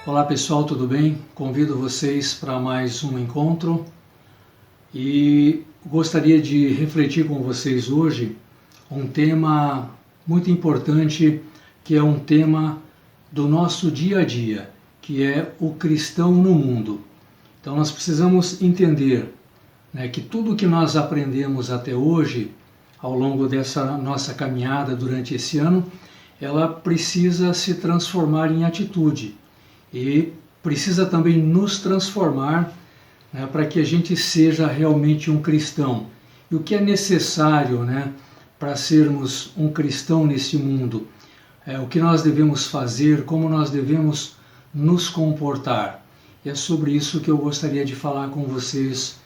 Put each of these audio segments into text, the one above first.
Olá pessoal, tudo bem? Convido vocês para mais um encontro e gostaria de refletir com vocês hoje um tema muito importante, que é um tema do nosso dia a dia, que é o cristão no mundo. Então nós precisamos entender, que tudo que nós aprendemos até hoje, ao longo dessa nossa caminhada durante esse ano, ela precisa se transformar em atitude. E precisa também nos transformar, para que a gente seja realmente um cristão. E o que é necessário, para sermos um cristão nesse mundo? O que nós devemos fazer, como nós devemos nos comportar. E é sobre isso que eu gostaria de falar com vocês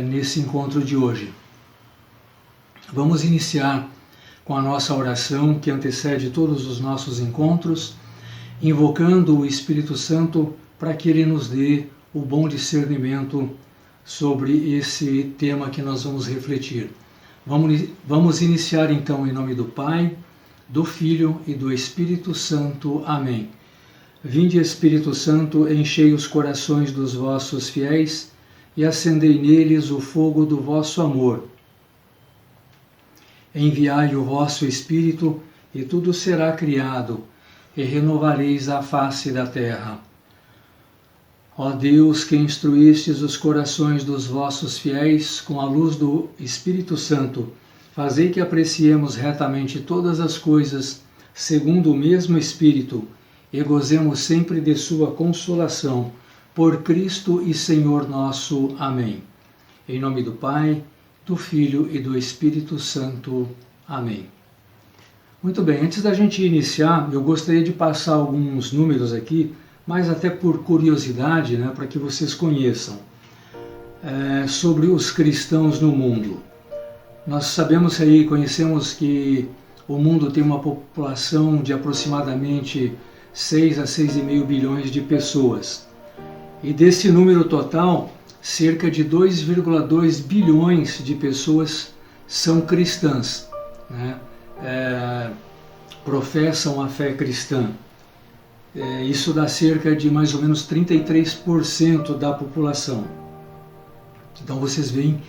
nesse encontro de hoje. Vamos iniciar com a nossa oração que antecede todos os nossos encontros, invocando o Espírito Santo para que Ele nos dê o bom discernimento sobre esse tema que nós vamos refletir. Vamos iniciar então em nome do Pai, do Filho e do Espírito Santo. Amém. Vinde, Espírito Santo, enchei os corações dos vossos fiéis e acendei neles o fogo do vosso amor. Enviai o vosso Espírito e tudo será criado, e renovareis a face da terra. Ó Deus, que instruístes os corações dos vossos fiéis com a luz do Espírito Santo, fazei que apreciemos retamente todas as coisas, segundo o mesmo Espírito, e gozemos sempre de sua consolação, por Cristo e Senhor nosso. Amém. Em nome do Pai, do Filho e do Espírito Santo. Amém. Muito bem, antes da gente iniciar, eu gostaria de passar alguns números aqui, mas até por curiosidade, para que vocês conheçam, sobre os cristãos no mundo. Nós sabemos conhecemos que o mundo tem uma população de aproximadamente 6 a 6,5 bilhões de pessoas. E desse número total, cerca de 2,2 bilhões de pessoas são cristãs, professam a fé cristã. Isso dá cerca de mais ou menos 33% da população. Então vocês veem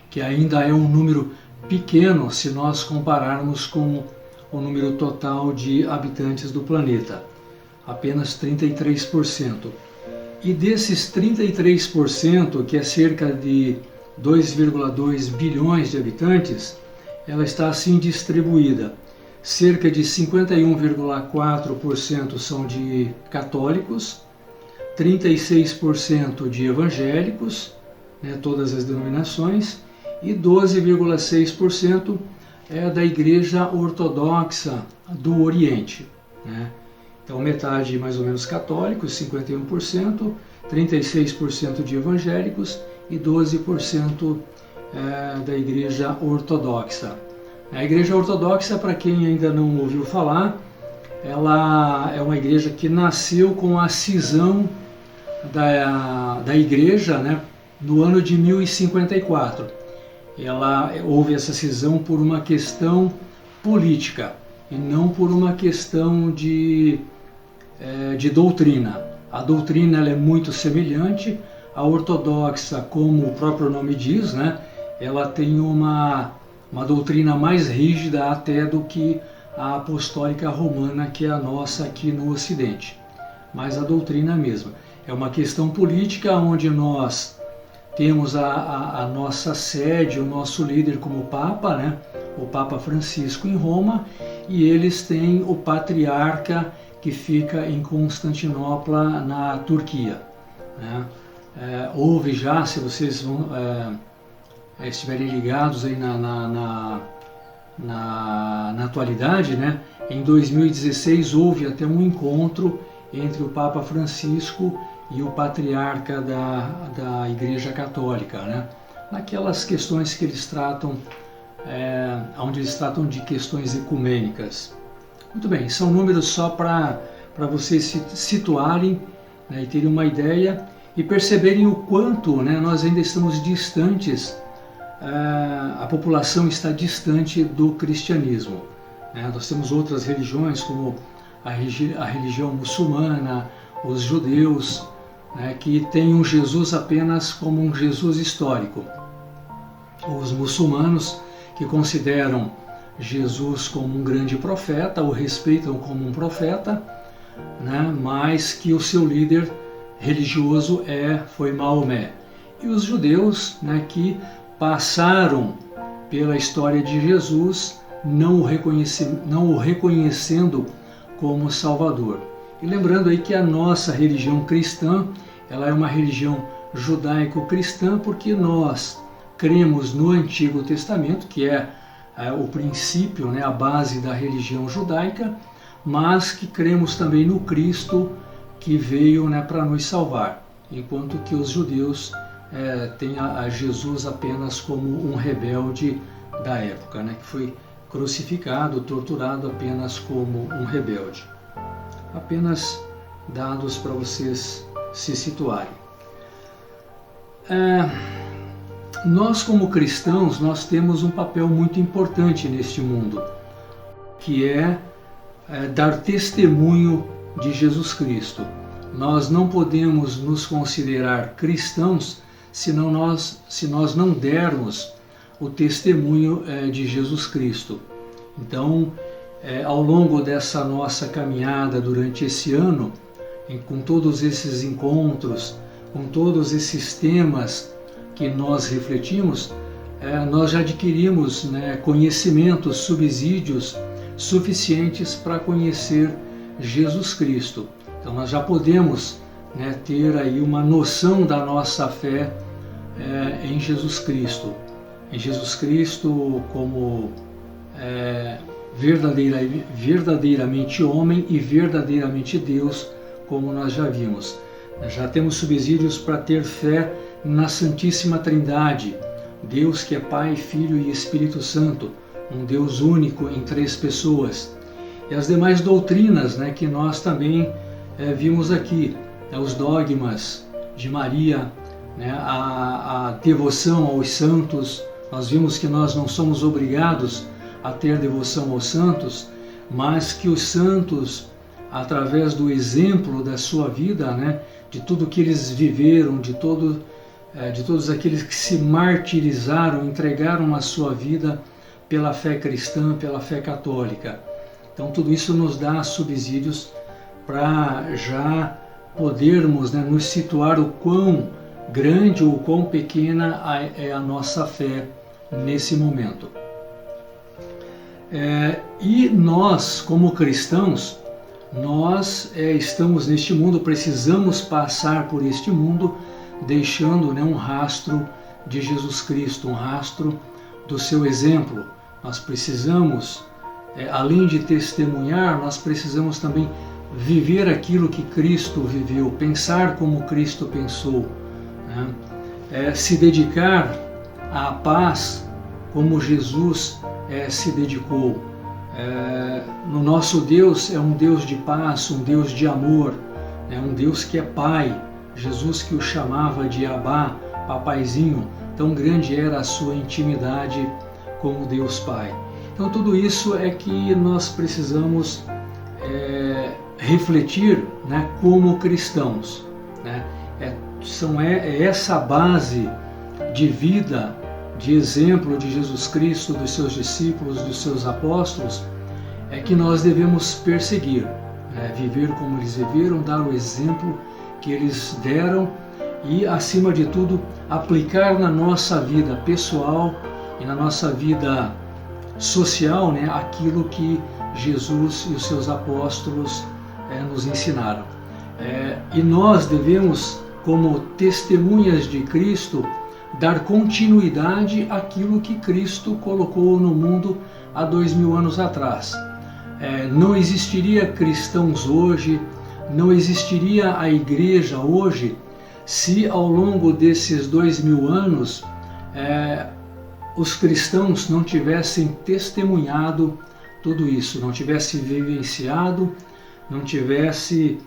que ainda é um número pequeno se nós compararmos com o número total de habitantes do planeta. Apenas 33%. E desses 33%, que é cerca de 2,2 bilhões de habitantes, ela está assim distribuída. Cerca de 51,4% são de católicos, 36% de evangélicos, todas as denominações, e 12,6% é da Igreja Ortodoxa do Oriente. Então metade mais ou menos católicos, 51%, 36% de evangélicos e 12% da Igreja Ortodoxa. A Igreja Ortodoxa, para quem ainda não ouviu falar, ela é uma igreja que nasceu com a cisão da igreja, no ano de 1054. Houve essa cisão por uma questão política e não por uma questão de doutrina. A doutrina ela é muito semelhante. A ortodoxa, como o próprio nome diz, ela tem uma doutrina mais rígida até do que a apostólica romana, que é a nossa aqui no Ocidente. Mas a doutrina é a mesma. É uma questão política onde nós temos a nossa sede, o nosso líder como Papa, o Papa Francisco em Roma, e eles têm o patriarca que fica em Constantinopla, na Turquia. Houve já, se vocês estiverem ligados aí na atualidade, em 2016 houve até um encontro entre o Papa Francisco e o patriarca da Igreja Católica, naquelas questões que eles tratam, onde eles tratam de questões ecumênicas. Muito bem, são números só para vocês se situarem, e terem uma ideia e perceberem o quanto nós ainda estamos distantes a população está distante do cristianismo. Nós temos outras religiões, como a religião muçulmana, os judeus, que têm um Jesus apenas como um Jesus histórico. Os muçulmanos, que consideram Jesus como um grande profeta, o respeitam como um profeta, mas que o seu líder religioso foi Maomé. E os judeus, que passaram pela história de Jesus, não o reconhecendo como Salvador. E lembrando aí que a nossa religião cristã, ela é uma religião judaico-cristã, porque nós cremos no Antigo Testamento, que é o princípio, a base da religião judaica, mas que cremos também no Cristo que veio para nos salvar, enquanto que os judeus têm a Jesus apenas como um rebelde da época, que foi crucificado, torturado apenas como um rebelde. Apenas dados para vocês se situarem. Nós, como cristãos, nós temos um papel muito importante neste mundo, que é dar testemunho de Jesus Cristo. Nós não podemos nos considerar cristãos se nós não dermos o testemunho de Jesus Cristo. Então, ao longo dessa nossa caminhada durante esse ano, com todos esses encontros, com todos esses temas que nós refletimos, nós já adquirimos conhecimentos, subsídios suficientes para conhecer Jesus Cristo. Então nós já podemos ter aí uma noção da nossa fé em Jesus Cristo. Em Jesus Cristo como verdadeiramente homem e verdadeiramente Deus, como nós já vimos. Já temos subsídios para ter fé na Santíssima Trindade, Deus que é Pai, Filho e Espírito Santo, um Deus único em 3 pessoas. E as demais doutrinas que nós também vimos aqui, os dogmas de Maria, a devoção aos santos. Nós vimos que nós não somos obrigados a ter devoção aos santos, mas que os santos, através do exemplo da sua vida, de tudo que eles viveram, de todos aqueles que se martirizaram, entregaram a sua vida pela fé cristã, pela fé católica. Então tudo isso nos dá subsídios para já podermos nos situar o quão grande ou quão pequena é a nossa fé nesse momento. E nós, como cristãos, nós estamos neste mundo, precisamos passar por este mundo deixando um rastro de Jesus Cristo, um rastro do seu exemplo. Nós precisamos, além de testemunhar, nós precisamos também viver aquilo que Cristo viveu, pensar como Cristo pensou, se dedicar à paz como Jesus se dedicou. No nosso Deus é um Deus de paz, um Deus de amor, um Deus que é Pai. Jesus que o chamava de Abá, papaizinho, tão grande era a sua intimidade com Deus Pai. Então tudo isso é que nós precisamos refletir como cristãos. É essa base de vida, de exemplo de Jesus Cristo, dos seus discípulos, dos seus apóstolos, que nós devemos perseguir, viver como eles viveram, dar o exemplo que eles deram e, acima de tudo, aplicar na nossa vida pessoal e na nossa vida social aquilo que Jesus e os seus apóstolos nos ensinaram. E nós devemos, como testemunhas de Cristo, dar continuidade àquilo que Cristo colocou no mundo há 2000 anos atrás. Não existiria cristãos hoje, não existiria a igreja hoje, se ao longo desses 2000 anos os cristãos não tivessem testemunhado tudo isso, não tivessem vivenciado, não tivesse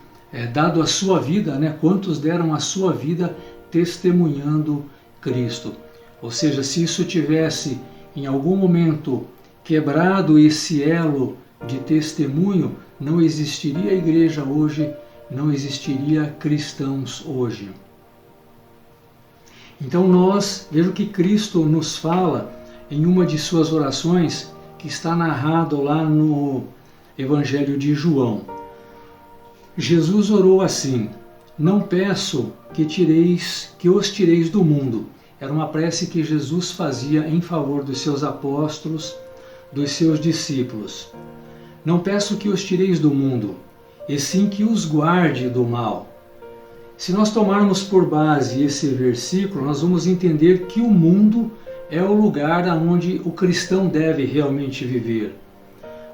dado a sua vida, quantos deram a sua vida testemunhando Cristo. Ou seja, se isso tivesse em algum momento quebrado esse elo de testemunho, não existiria igreja hoje, não existiria cristãos hoje. Então veja o que Cristo nos fala em uma de suas orações, que está narrado lá no Evangelho de João. Jesus orou assim: não peço que os tireis do mundo. Era uma prece que Jesus fazia em favor dos seus apóstolos, dos seus discípulos. Não peço que os tireis do mundo, e sim que os guarde do mal. Se nós tomarmos por base esse versículo, nós vamos entender que o mundo é o lugar onde o cristão deve realmente viver.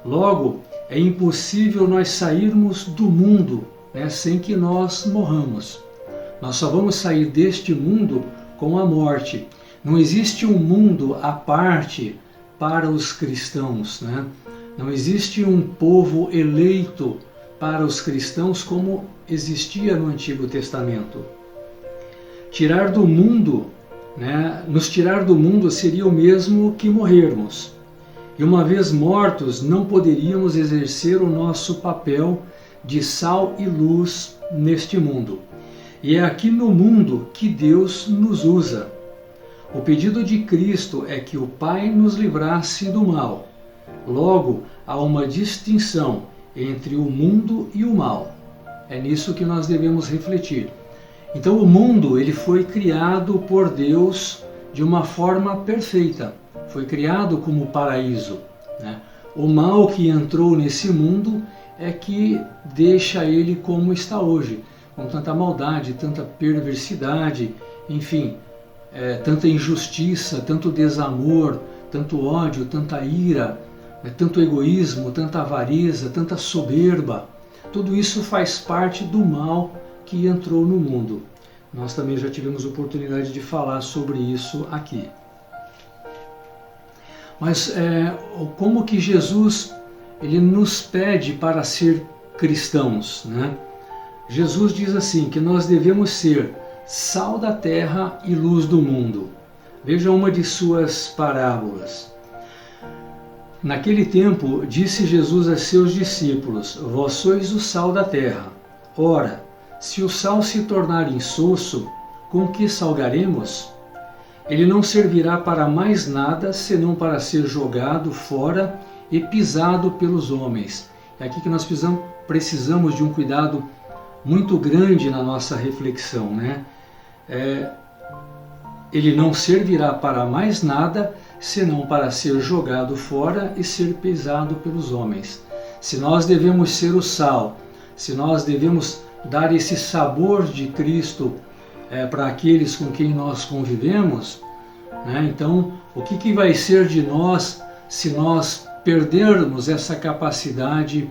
Logo, é impossível nós sairmos do mundo, sem que nós morramos. Nós só vamos sair deste mundo com a morte. Não existe um mundo à parte para os cristãos, Não existe um povo eleito para os cristãos como existia no Antigo Testamento. Tirar do mundo, nos tirar do mundo seria o mesmo que morrermos. E uma vez mortos, não poderíamos exercer o nosso papel de sal e luz neste mundo. E é aqui no mundo que Deus nos usa. O pedido de Cristo é que o Pai nos livrasse do mal. Logo, há uma distinção entre o mundo e o mal. É nisso que nós devemos refletir. Então, o mundo ele foi criado por Deus de uma forma perfeita. Foi criado como paraíso. O mal que entrou nesse mundo é que deixa ele como está hoje, com tanta maldade, tanta perversidade, enfim, tanta injustiça, tanto desamor, tanto ódio, tanta ira, tanto egoísmo, tanta avareza, tanta soberba. Tudo isso faz parte do mal que entrou no mundo. Nós também já tivemos oportunidade de falar sobre isso aqui. Mas como que Jesus ele nos pede para ser cristãos, Jesus diz assim, que nós devemos ser sal da terra e luz do mundo. Veja uma de suas parábolas. Naquele tempo, disse Jesus a seus discípulos: vós sois o sal da terra. Ora, se o sal se tornar insosso, com que salgaremos? Ele não servirá para mais nada, senão para ser jogado fora e pisado pelos homens. É aqui que nós precisamos de um cuidado muito grande na nossa reflexão, Ele não servirá para mais nada, senão para ser jogado fora e ser pisado pelos homens. Se nós devemos ser o sal, se nós devemos dar esse sabor de Cristo para aqueles com quem nós convivemos, então o que vai ser de nós se nós perdermos essa capacidade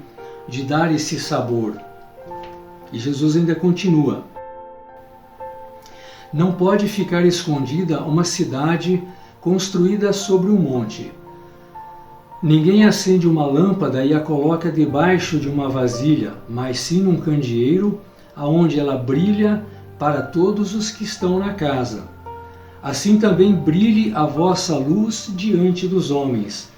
de dar esse sabor? E Jesus ainda continua: não pode ficar escondida uma cidade construída sobre um monte. Ninguém acende uma lâmpada e a coloca debaixo de uma vasilha, mas sim num candeeiro, aonde ela brilha para todos os que estão na casa. Assim também brilhe a vossa luz diante dos homens,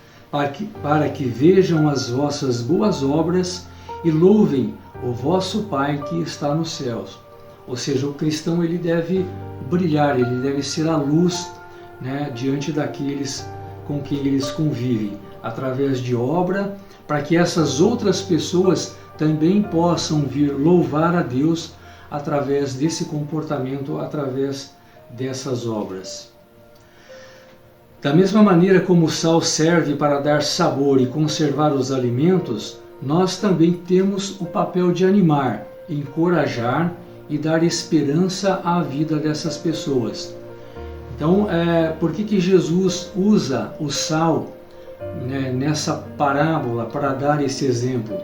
para que vejam as vossas boas obras e louvem o vosso Pai que está nos céus. Ou seja, o cristão ele deve brilhar, ele deve ser a luz diante daqueles com quem eles convivem, através de obra, para que essas outras pessoas também possam vir louvar a Deus através desse comportamento, através dessas obras. Da mesma maneira como o sal serve para dar sabor e conservar os alimentos, nós também temos o papel de animar, encorajar e dar esperança à vida dessas pessoas. Então, por que Jesus usa o sal nessa parábola para dar esse exemplo?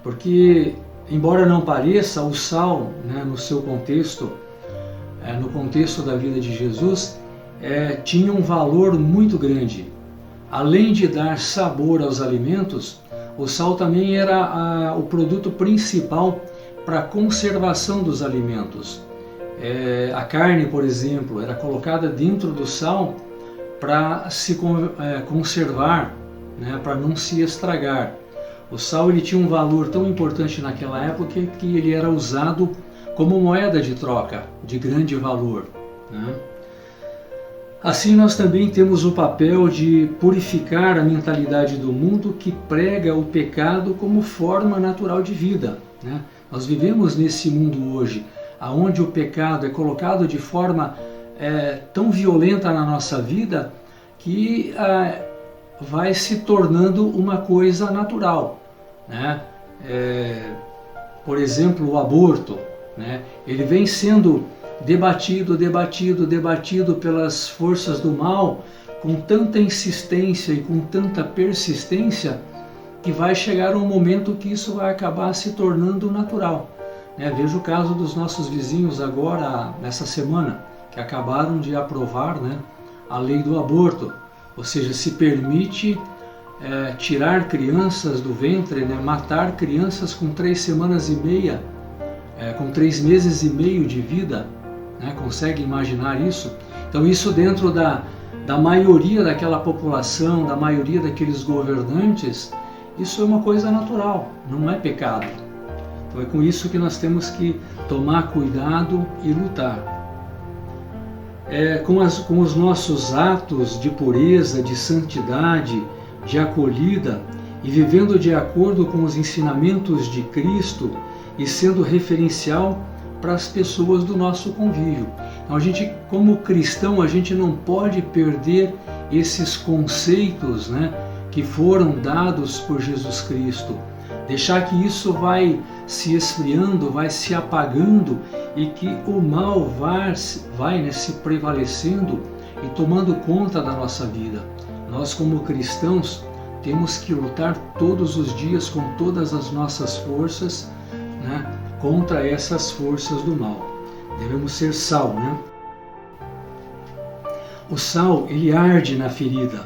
Porque, embora não pareça, o sal, no seu contexto, no contexto da vida de Jesus, tinha um valor muito grande. Além de dar sabor aos alimentos, o sal também era o produto principal para a conservação dos alimentos. A carne, por exemplo, era colocada dentro do sal para se conservar, né, para não se estragar. O sal ele tinha um valor tão importante naquela época que ele era usado como moeda de troca, de grande valor, né? Assim, nós também temos o papel de purificar a mentalidade do mundo que prega o pecado como forma natural de vida, né? Nós vivemos nesse mundo hoje, onde o pecado é colocado de forma tão violenta na nossa vida que vai se tornando uma coisa natural, né? Por exemplo, o aborto, né? Ele vem sendo debatido pelas forças do mal com tanta insistência e com tanta persistência que vai chegar um momento que isso vai acabar se tornando natural, né? Veja o caso dos nossos vizinhos agora, nessa semana, que acabaram de aprovar, né, a lei do aborto, ou seja, se permite tirar crianças do ventre, né, matar crianças com 3 semanas e meia, com 3 meses e meio de vida, né? Consegue imaginar isso? Então isso dentro da maioria daquela população, da maioria daqueles governantes, isso é uma coisa natural, não é pecado. Então é com isso que nós temos que tomar cuidado e lutar. Com os nossos atos de pureza, de santidade, de acolhida e vivendo de acordo com os ensinamentos de Cristo e sendo referencial para as pessoas do nosso convívio. Então, a gente, como cristão, a gente não pode perder esses conceitos, né, que foram dados por Jesus Cristo. Deixar que isso vai se esfriando, vai se apagando e que o mal vai se prevalecendo e tomando conta da nossa vida. Nós, como cristãos, temos que lutar todos os dias com todas as nossas forças, né, contra essas forças do mal. Devemos ser sal, né? O sal, ele arde na ferida.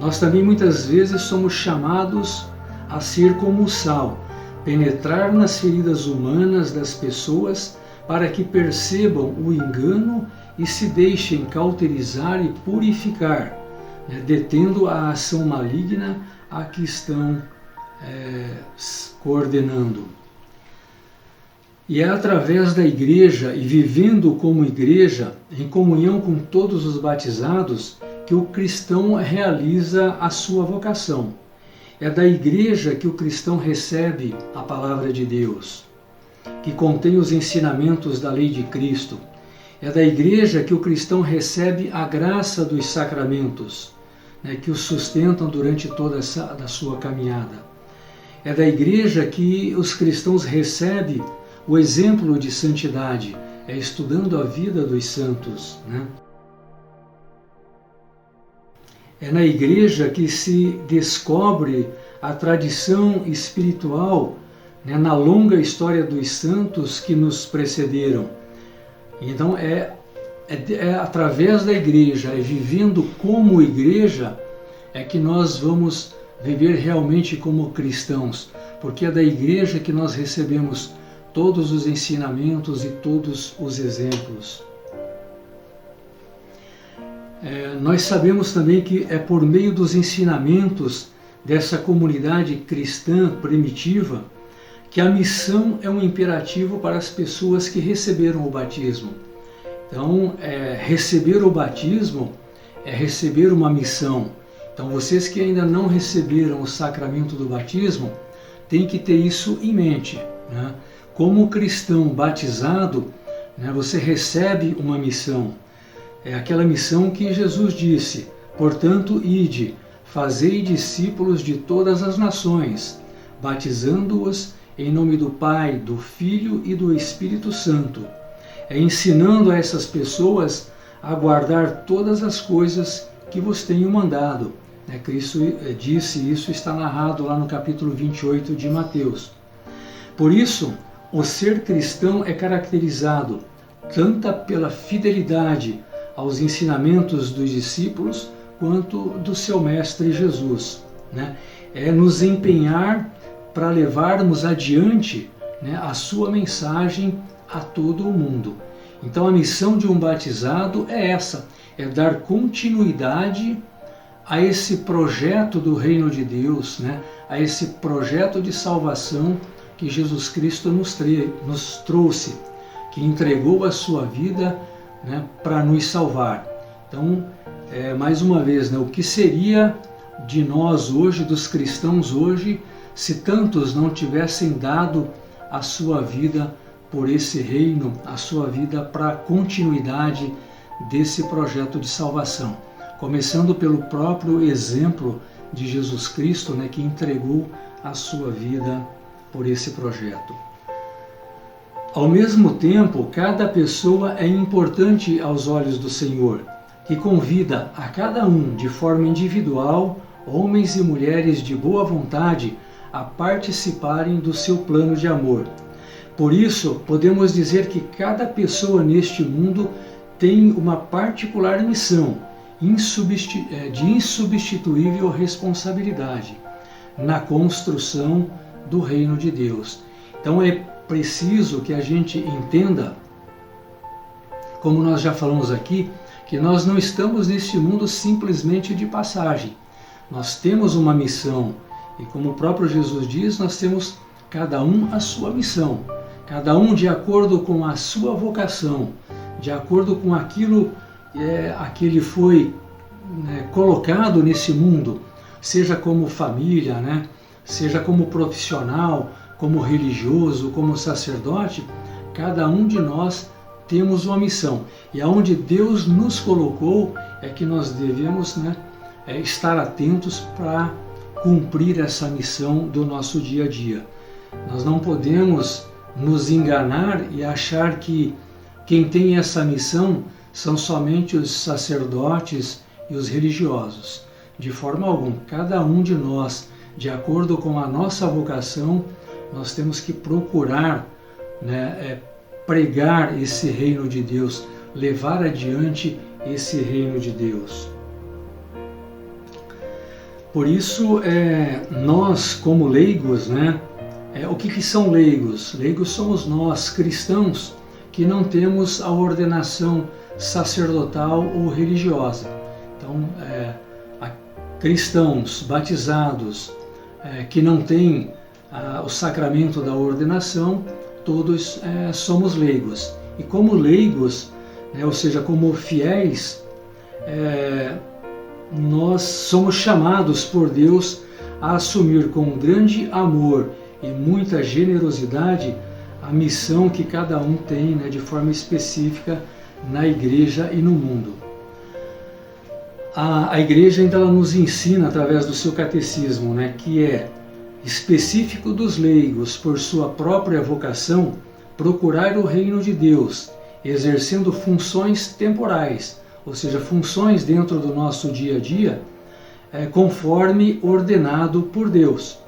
Nós também muitas vezes somos chamados a ser como o sal, penetrar nas feridas humanas das pessoas para que percebam o engano e se deixem cauterizar e purificar, né, detendo a ação maligna a que estão coordenando. E é através da igreja e vivendo como igreja, em comunhão com todos os batizados, que o cristão realiza a sua vocação. É da igreja que o cristão recebe a palavra de Deus, que contém os ensinamentos da lei de Cristo. É da igreja que o cristão recebe a graça dos sacramentos, né, que o sustentam durante toda a sua caminhada. É da igreja que os cristãos recebem o exemplo de santidade, estudando a vida dos santos, né? É na igreja que se descobre a tradição espiritual, né, na longa história dos santos que nos precederam. Então é através da igreja, vivendo como igreja, que nós vamos viver realmente como cristãos, porque é da igreja que nós recebemos todos os ensinamentos e todos os exemplos. Nós sabemos também que é por meio dos ensinamentos dessa comunidade cristã primitiva que a missão é um imperativo para as pessoas que receberam o batismo. Então, receber o batismo é receber uma missão. Então, vocês que ainda não receberam o sacramento do batismo, têm que ter isso em mente, né? Como cristão batizado, né, você recebe uma missão. É aquela missão que Jesus disse: portanto, ide, fazei discípulos de todas as nações, batizando-os em nome do Pai, do Filho e do Espírito Santo, ensinando a essas pessoas a guardar todas as coisas que vos tenho mandado. Cristo disse, isso está narrado lá no capítulo 28 de Mateus. Por isso, o ser cristão é caracterizado tanto pela fidelidade aos ensinamentos dos discípulos quanto do seu Mestre Jesus, né? É nos empenhar para levarmos adiante, né, a sua mensagem a todo o mundo. Então a missão de um batizado é essa, é dar continuidade a esse projeto do reino de Deus, né? A esse projeto de salvação que Jesus Cristo nos trouxe, que entregou a sua vida, né, para nos salvar. Então, mais uma vez, né, o que seria de nós hoje, dos cristãos hoje, se tantos não tivessem dado a sua vida por esse reino, a sua vida para a continuidade desse projeto de salvação. Começando pelo próprio exemplo de Jesus Cristo, né, que entregou a sua vida por esse projeto. Ao mesmo tempo, cada pessoa é importante aos olhos do Senhor, que convida a cada um, de forma individual, homens e mulheres de boa vontade, a participarem do seu plano de amor. Por isso, podemos dizer que cada pessoa neste mundo tem uma particular missão, de insubstituível responsabilidade na construção do reino de Deus. Então é preciso que a gente entenda, como nós já falamos aqui, que nós não estamos neste mundo simplesmente de passagem. Nós temos uma missão e, como o próprio Jesus diz, nós temos cada um a sua missão, cada um de acordo com a sua vocação, de acordo com aquilo a que ele foi, né, colocado nesse mundo, seja como família, né, seja como profissional, como religioso, como sacerdote. Cada um de nós temos uma missão, e aonde Deus nos colocou é que nós devemos, né, estar atentos para cumprir essa missão do nosso dia a dia. Nós não podemos nos enganar e achar que quem tem essa missão são somente os sacerdotes e os religiosos. De forma alguma, cada um de nós, de acordo com a nossa vocação, nós temos que procurar, né, pregar esse reino de Deus, levar adiante esse reino de Deus. Por isso, nós como leigos, né, o que são leigos? Leigos somos nós, cristãos, que não temos a ordenação sacerdotal ou religiosa. Então, cristãos batizados que não têm o sacramento da ordenação, todos somos leigos. E como leigos, ou seja, como fiéis, nós somos chamados por Deus a assumir com grande amor e muita generosidade a missão que cada um tem, né, de forma específica na igreja e no mundo. A igreja ainda ela nos ensina através do seu catecismo, né, que é específico dos leigos, por sua própria vocação, procurar o reino de Deus, exercendo funções temporais, ou seja, funções dentro do nosso dia a dia, conforme ordenado por Deus.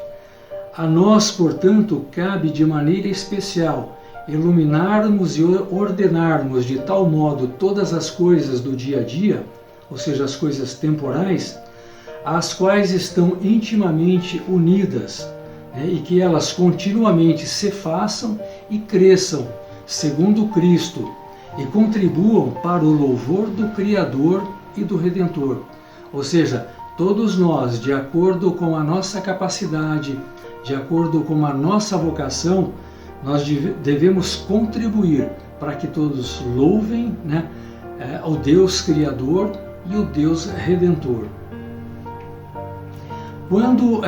A nós, portanto, cabe de maneira especial iluminarmos e ordenarmos de tal modo todas as coisas do dia a dia, ou seja, as coisas temporais, as quais estão intimamente unidas, e que elas continuamente se façam e cresçam segundo Cristo e contribuam para o louvor do Criador e do Redentor. Ou seja, todos nós, de acordo com a nossa capacidade, de acordo com a nossa vocação, nós devemos contribuir para que todos louvem, né, o Deus Criador e o Deus Redentor. Quando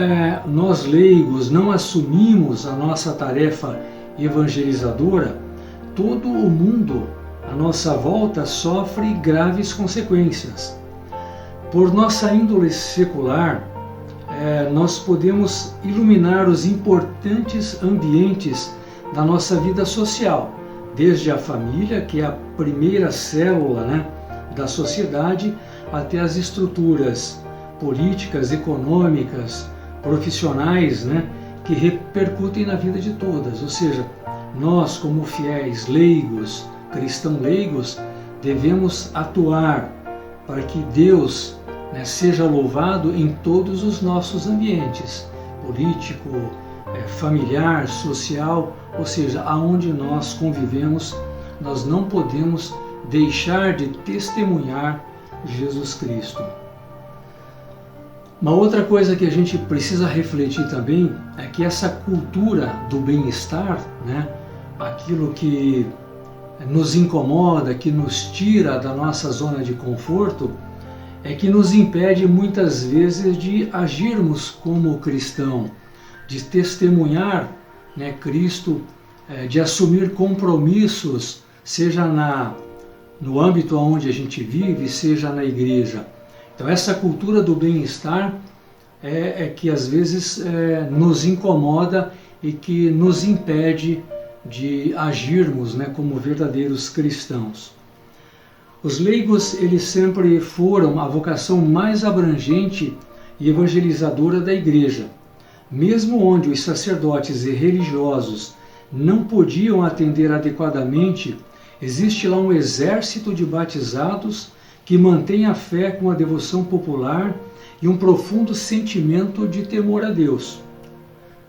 nós leigos não assumimos a nossa tarefa evangelizadora, todo o mundo à nossa volta sofre graves consequências. Por nossa índole secular, nós podemos iluminar os importantes ambientes da nossa vida social, desde a família, que é a primeira célula, né, da sociedade, até as estruturas políticas, econômicas, profissionais, né, que repercutem na vida de todas. Ou seja, nós como fiéis leigos, cristãos leigos, devemos atuar para que Deus, né, seja louvado em todos os nossos ambientes, político, familiar, social, ou seja, aonde nós convivemos, nós não podemos deixar de testemunhar Jesus Cristo. Uma outra coisa que a gente precisa refletir também é que essa cultura do bem-estar, né, aquilo que nos incomoda, que nos tira da nossa zona de conforto, é que nos impede muitas vezes de agirmos como cristão, de testemunhar, né, Cristo, de assumir compromissos, seja no âmbito onde a gente vive, seja na igreja. Então essa cultura do bem-estar é que às vezes nos incomoda e que nos impede de agirmos, né, como verdadeiros cristãos. Os leigos, eles sempre foram a vocação mais abrangente e evangelizadora da igreja. Mesmo onde os sacerdotes e religiosos não podiam atender adequadamente, existe lá um exército de batizados que mantém a fé com a devoção popular e um profundo sentimento de temor a Deus,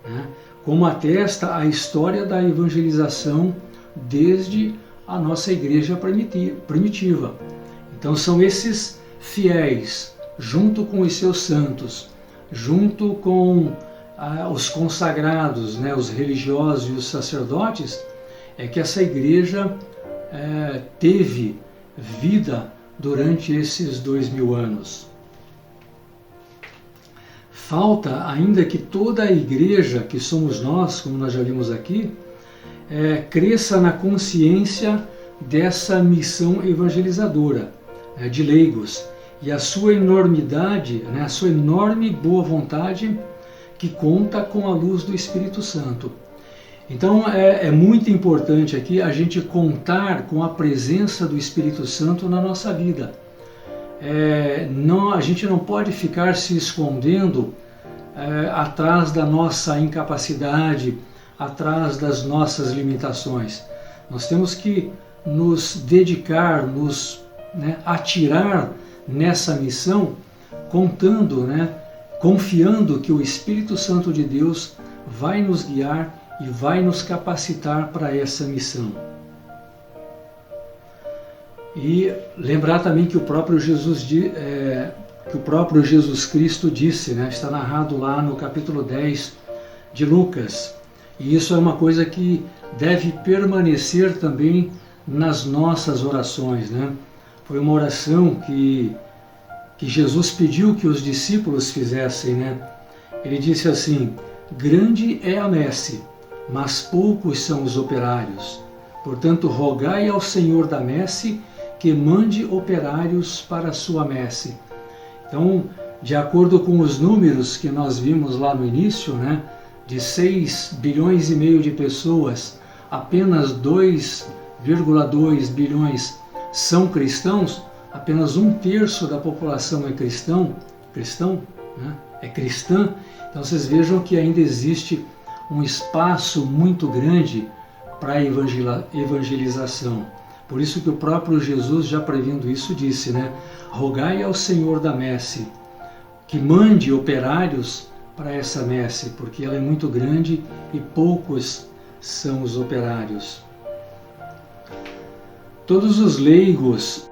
né? Como atesta a história da evangelização desde a nossa igreja primitiva. Então são esses fiéis, junto com os seus santos, junto com os consagrados, né, os religiosos e os sacerdotes, é que essa igreja teve vida durante esses 2000 anos. Falta ainda que toda a igreja, que somos nós, como nós já vimos aqui, cresça na consciência dessa missão evangelizadora, de leigos, e a sua enormidade, né, a sua enorme boa vontade, que conta com a luz do Espírito Santo. Então é muito importante aqui a gente contar com a presença do Espírito Santo na nossa vida. A gente não pode ficar se escondendo atrás da nossa incapacidade, atrás das nossas limitações. Nós temos que nos dedicar, atirar nessa missão, contando, confiando que o Espírito Santo de Deus vai nos guiar e vai nos capacitar para essa missão. E lembrar também que o próprio Jesus Cristo disse, está narrado lá no capítulo 10 de Lucas, e isso é uma coisa que deve permanecer também nas nossas orações, Foi uma oração que Jesus pediu que os discípulos fizessem, Ele disse assim: grande é a messe, mas poucos são os operários. Portanto, rogai ao Senhor da messe que mande operários para a sua messe. Então, de acordo com os números que nós vimos lá no início, de 6 bilhões e meio de pessoas, apenas 2,2 bilhões são cristãos, apenas 1/3 da população é cristã. Então vocês vejam que ainda existe um espaço muito grande para a evangelização. Por isso que o próprio Jesus, já prevendo isso, disse, rogai ao Senhor da messe que mande operários para essa messe, porque ela é muito grande e poucos são os operários. Todos os leigos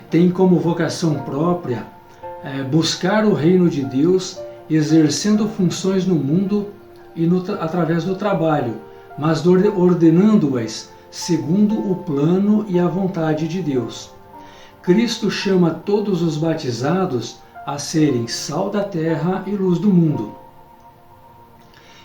têm como vocação própria buscar o reino de Deus, exercendo funções no mundo e através do trabalho, mas ordenando-as segundo o plano e a vontade de Deus. Cristo chama todos os batizados a serem sal da terra e luz do mundo.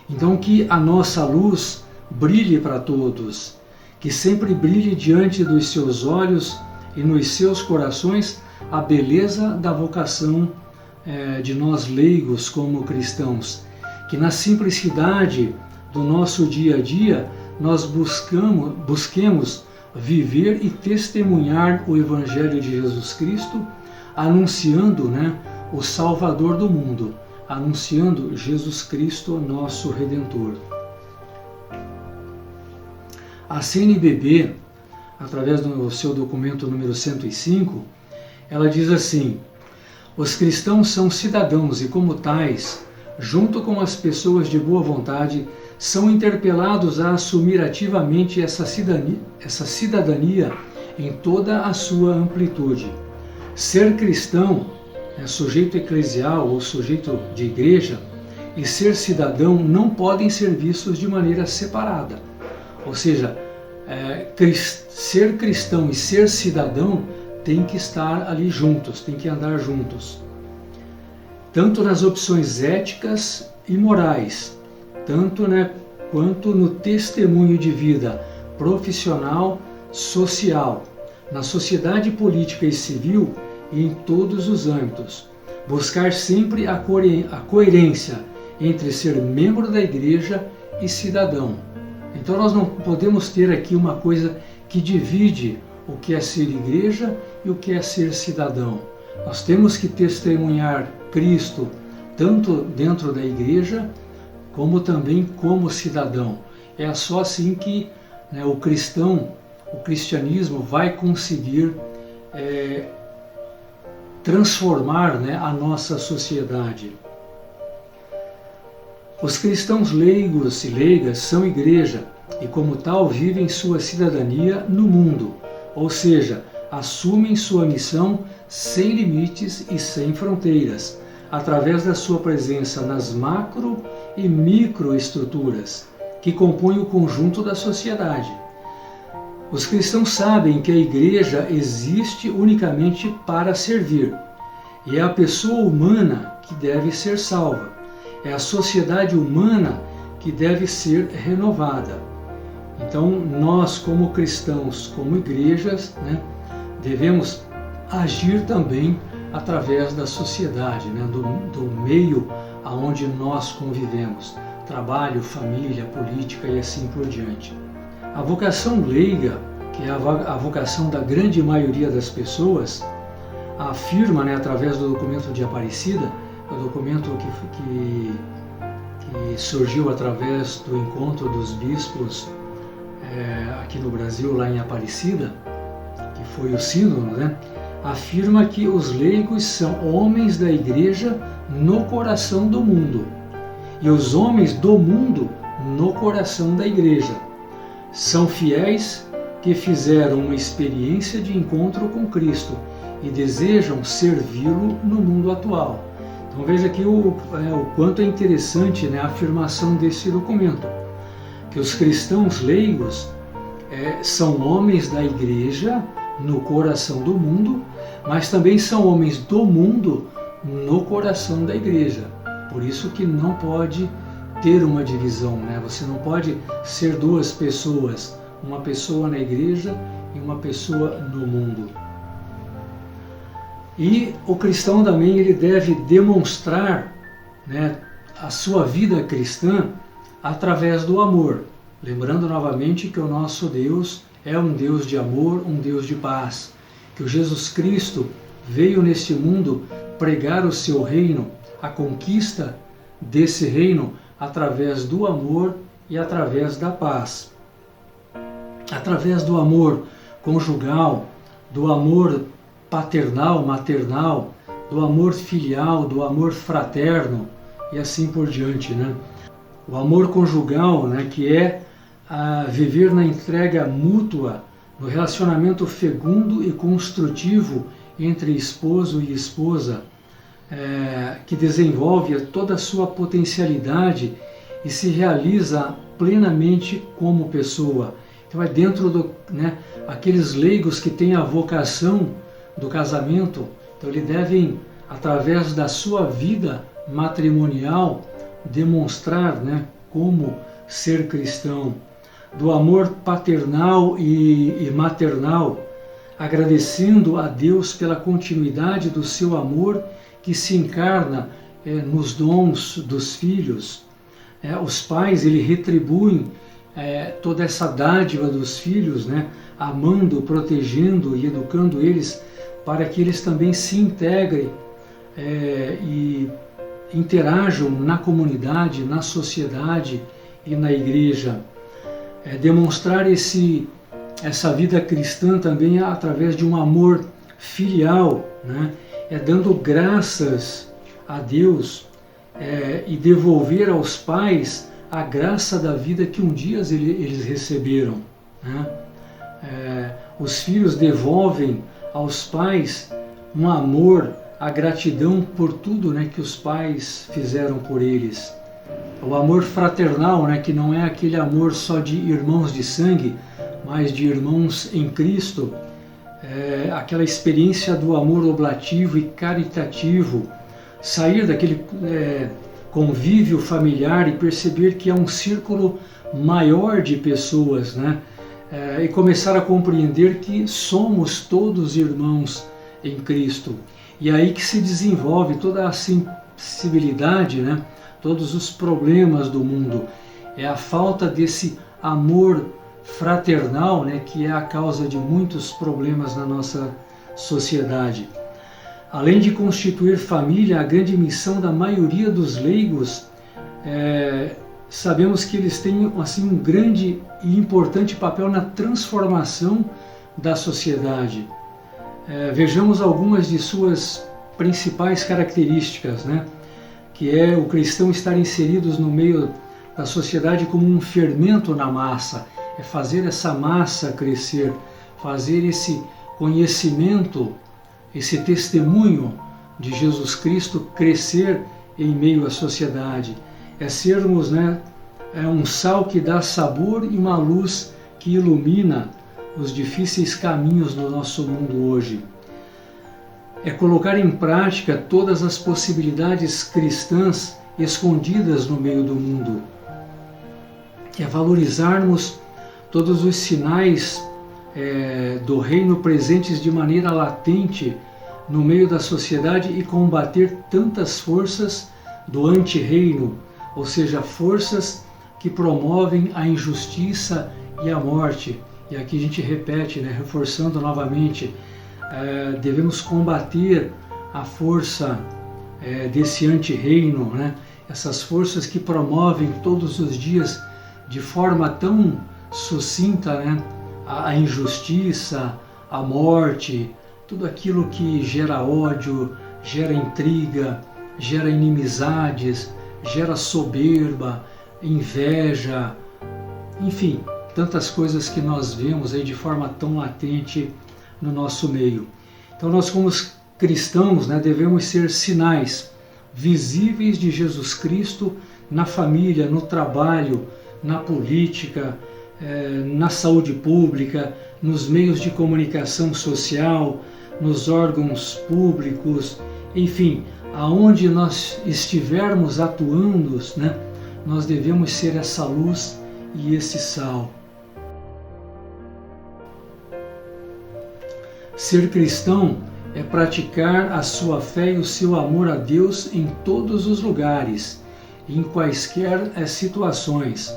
Então que a nossa luz brilhe para todos, que sempre brilhe diante dos seus olhos e nos seus corações a beleza da vocação de nós leigos como cristãos, que na simplicidade do nosso dia a dia nós busquemos viver e testemunhar o Evangelho de Jesus Cristo, anunciando o Salvador do mundo, anunciando Jesus Cristo, nosso Redentor. A CNBB, através do seu documento número 105, ela diz assim: os cristãos são cidadãos e, como tais, junto com as pessoas de boa vontade, são interpelados a assumir ativamente essa cidadania em toda a sua amplitude. Ser cristão, sujeito eclesial ou sujeito de igreja, e ser cidadão não podem ser vistos de maneira separada. Ou seja, ser cristão e ser cidadão tem que estar ali juntos, tem que andar juntos. Tanto nas opções éticas e morais, tanto quanto no testemunho de vida profissional, social, na sociedade política e civil e em todos os âmbitos. Buscar sempre a coerência entre ser membro da igreja e cidadão. Então nós não podemos ter aqui uma coisa que divide o que é ser igreja e o que é ser cidadão. Nós temos que testemunhar Cristo tanto dentro da igreja como também como cidadão. É só assim que o cristianismo vai conseguir transformar a nossa sociedade. Os cristãos leigos e leigas são igreja e, como tal, vivem sua cidadania no mundo, ou seja, assumem sua missão sem limites e sem fronteiras, através da sua presença nas macro e microestruturas que compõem o conjunto da sociedade. Os cristãos sabem que a igreja existe unicamente para servir, e é a pessoa humana que deve ser salva, é a sociedade humana que deve ser renovada. Então, nós, como cristãos, como igrejas, devemos agir também através da sociedade, do meio aonde nós convivemos, trabalho, família, política e assim por diante. A vocação leiga, que é a vocação da grande maioria das pessoas, afirma, através do documento de Aparecida, o documento que surgiu através do encontro dos bispos aqui no Brasil, lá em Aparecida, que foi o sínodo, afirma que os leigos são homens da igreja no coração do mundo e os homens do mundo no coração da igreja. São fiéis que fizeram uma experiência de encontro com Cristo e desejam servi-lo no mundo atual. Então veja aqui o quanto é interessante a afirmação desse documento, que os cristãos leigos são homens da igreja no coração do mundo, mas também são homens do mundo no coração da igreja. Por isso que não pode ter uma divisão, Você não pode ser duas pessoas, uma pessoa na igreja e uma pessoa no mundo. E o cristão também ele deve demonstrar a sua vida cristã através do amor. Lembrando novamente que o nosso Deus é um Deus de amor, um Deus de paz. Que o Jesus Cristo veio neste mundo pregar o seu reino, a conquista desse reino através do amor e através da paz. Através do amor conjugal, do amor paternal, maternal, do amor filial, do amor fraterno e assim por diante, O amor conjugal, que é viver na entrega mútua, no relacionamento fecundo e construtivo entre esposo e esposa, que desenvolve toda a sua potencialidade e se realiza plenamente como pessoa. Então é dentro aqueles leigos que têm a vocação do casamento, então eles devem, através da sua vida matrimonial, demonstrar como ser cristão, do amor paternal e maternal, agradecendo a Deus pela continuidade do seu amor que se encarna nos dons dos filhos. Os pais eles retribuem toda essa dádiva dos filhos, amando, protegendo e educando eles para que eles também se integrem e interajam na comunidade, na sociedade e na igreja. Demonstrar essa vida cristã também através de um amor filial, dando graças a Deus e devolver aos pais a graça da vida que um dia eles receberam. Os filhos devolvem aos pais um amor, a gratidão por tudo, né, que os pais fizeram por eles. O amor fraternal, né, que não é aquele amor só de irmãos de sangue, mas de irmãos em Cristo, aquela experiência do amor oblativo e caritativo, sair daquele convívio familiar e perceber que é um círculo maior de pessoas, né, e começar a compreender que somos todos irmãos em Cristo. E aí que se desenvolve toda a sensibilidade, né, todos os problemas do mundo. É a falta desse amor fraternal, né, que é a causa de muitos problemas na nossa sociedade. Além de constituir família, a grande missão da maioria dos leigos, sabemos que eles têm assim, um grande e importante papel na transformação da sociedade. Vejamos algumas de suas principais características, né? Que é o cristão estar inseridos no meio da sociedade como um fermento na massa, é fazer essa massa crescer, fazer esse conhecimento, esse testemunho de Jesus Cristo crescer em meio à sociedade, é sermos, né, um sal que dá sabor e uma luz que ilumina os difíceis caminhos do nosso mundo hoje. É colocar em prática todas as possibilidades cristãs escondidas no meio do mundo. É valorizarmos todos os sinais do reino presentes de maneira latente no meio da sociedade e combater tantas forças do anti-reino, ou seja, forças que promovem a injustiça e a morte. E aqui a gente repete, né, reforçando novamente, devemos combater a força desse anti-reino, né? Essas forças que promovem todos os dias de forma tão sucinta, né, a injustiça, a morte, tudo aquilo que gera ódio, gera intriga, gera inimizades, gera soberba, inveja, enfim, tantas coisas que nós vemos aí de forma tão latente no nosso meio. Então nós, como cristãos, né, devemos ser sinais visíveis de Jesus Cristo na família, no trabalho, na política, na saúde pública, nos meios de comunicação social, nos órgãos públicos, enfim, aonde nós estivermos atuando, né, nós devemos ser essa luz e esse sal. Ser cristão é praticar a sua fé e o seu amor a Deus em todos os lugares, em quaisquer situações,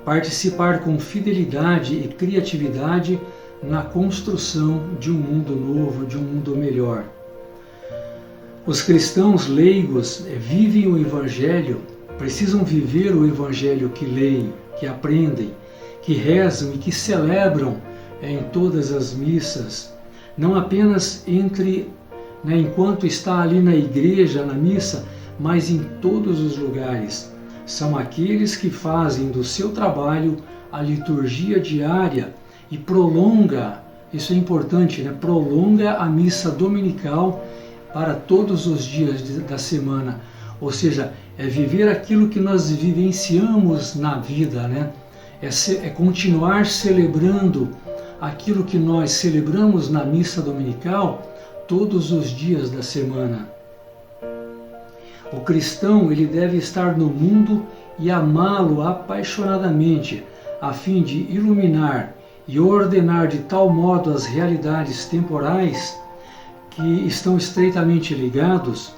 participar com fidelidade e criatividade na construção de um mundo novo, de um mundo melhor. Os cristãos leigos vivem o Evangelho, precisam viver o Evangelho que leem, que aprendem, que rezam e que celebram em todas as missas, não apenas enquanto está ali na igreja, na missa, mas em todos os lugares. São aqueles que fazem do seu trabalho a liturgia diária e prolonga, isso é importante, né? Prolonga a missa dominical para todos os dias da semana. Ou seja, é viver aquilo que nós vivenciamos na vida, né? É continuar celebrando aquilo que nós celebramos na missa dominical todos os dias da semana. O cristão, ele deve estar no mundo e amá-lo apaixonadamente, a fim de iluminar e ordenar de tal modo as realidades temporais que estão estreitamente ligados,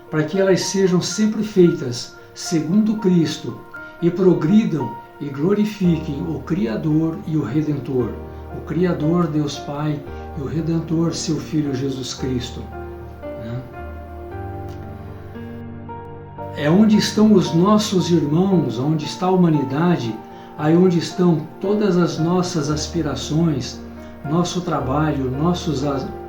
para que elas sejam sempre feitas segundo Cristo e progridam e glorifiquem o Criador e o Redentor, o Criador, Deus Pai, e o Redentor, seu Filho Jesus Cristo. É onde estão os nossos irmãos, onde está a humanidade, aí onde estão todas as nossas aspirações, nosso trabalho, nossos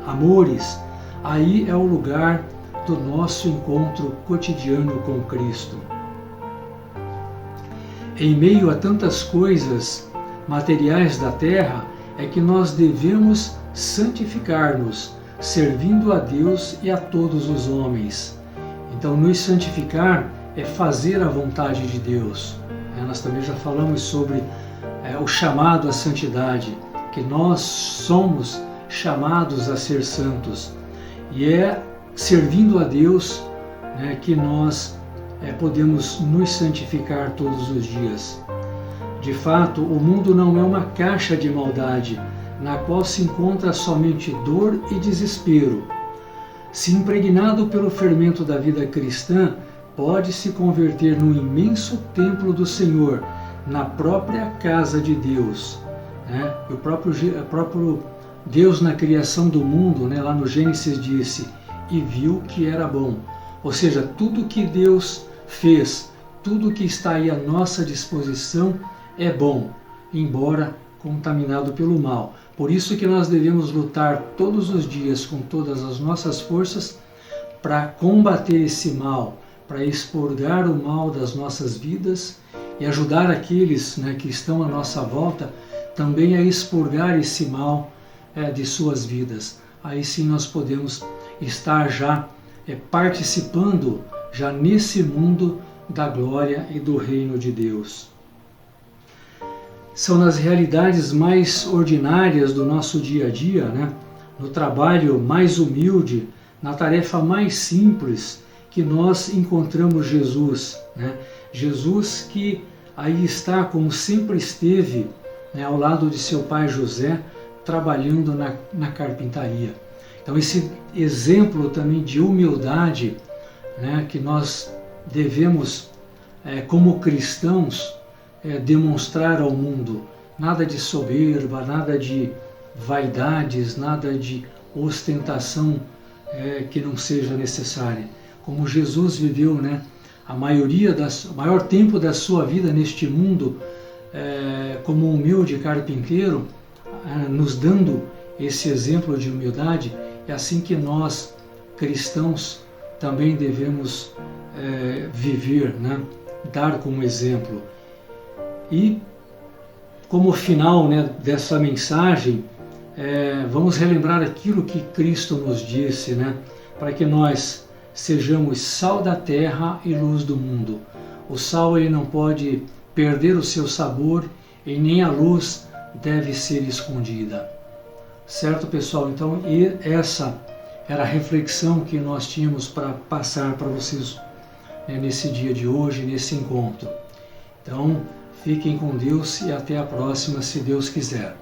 amores, aí é o lugar do nosso encontro cotidiano com Cristo. Em meio a tantas coisas materiais da terra, é que nós devemos santificar-nos, servindo a Deus e a todos os homens. Então, nos santificar é fazer a vontade de Deus. Nós também já falamos sobre o chamado à santidade, que nós somos chamados a ser santos. E é servindo a Deus que nós podemos nos santificar todos os dias. De fato, o mundo não é uma caixa de maldade, na qual se encontra somente dor e desespero. Se impregnado pelo fermento da vida cristã, pode se converter num imenso templo do Senhor, na própria casa de Deus. O próprio Deus, na criação do mundo, lá no Gênesis, disse: e viu que era bom. Ou seja, tudo que Deus fez, tudo que está aí à nossa disposição é bom, embora contaminado pelo mal. Por isso que nós devemos lutar todos os dias com todas as nossas forças para combater esse mal, para expurgar o mal das nossas vidas e ajudar aqueles que estão à nossa volta também a expurgar esse mal de suas vidas. Aí sim nós podemos estar já participando já nesse mundo da glória e do reino de Deus. São nas realidades mais ordinárias do nosso dia a dia, no trabalho mais humilde, na tarefa mais simples, que nós encontramos Jesus. Jesus que aí está, como sempre esteve, ao lado de seu pai José, trabalhando na carpintaria. Então esse exemplo também de humildade que nós devemos, como cristãos, demonstrar ao mundo. Nada de soberba, nada de vaidades, nada de ostentação que não seja necessária. Como Jesus viveu o maior tempo da sua vida neste mundo como um humilde carpinteiro, nos dando esse exemplo de humildade, é assim que nós, cristãos, também devemos viver, dar como exemplo. E como final dessa mensagem, vamos relembrar aquilo que Cristo nos disse, para que nós sejamos sal da terra e luz do mundo. O sal ele não pode perder o seu sabor e nem a luz deve ser escondida. Certo, pessoal? Então, essa era a reflexão que nós tínhamos para passar para vocês nesse dia de hoje, nesse encontro. Então, fiquem com Deus e até a próxima, se Deus quiser.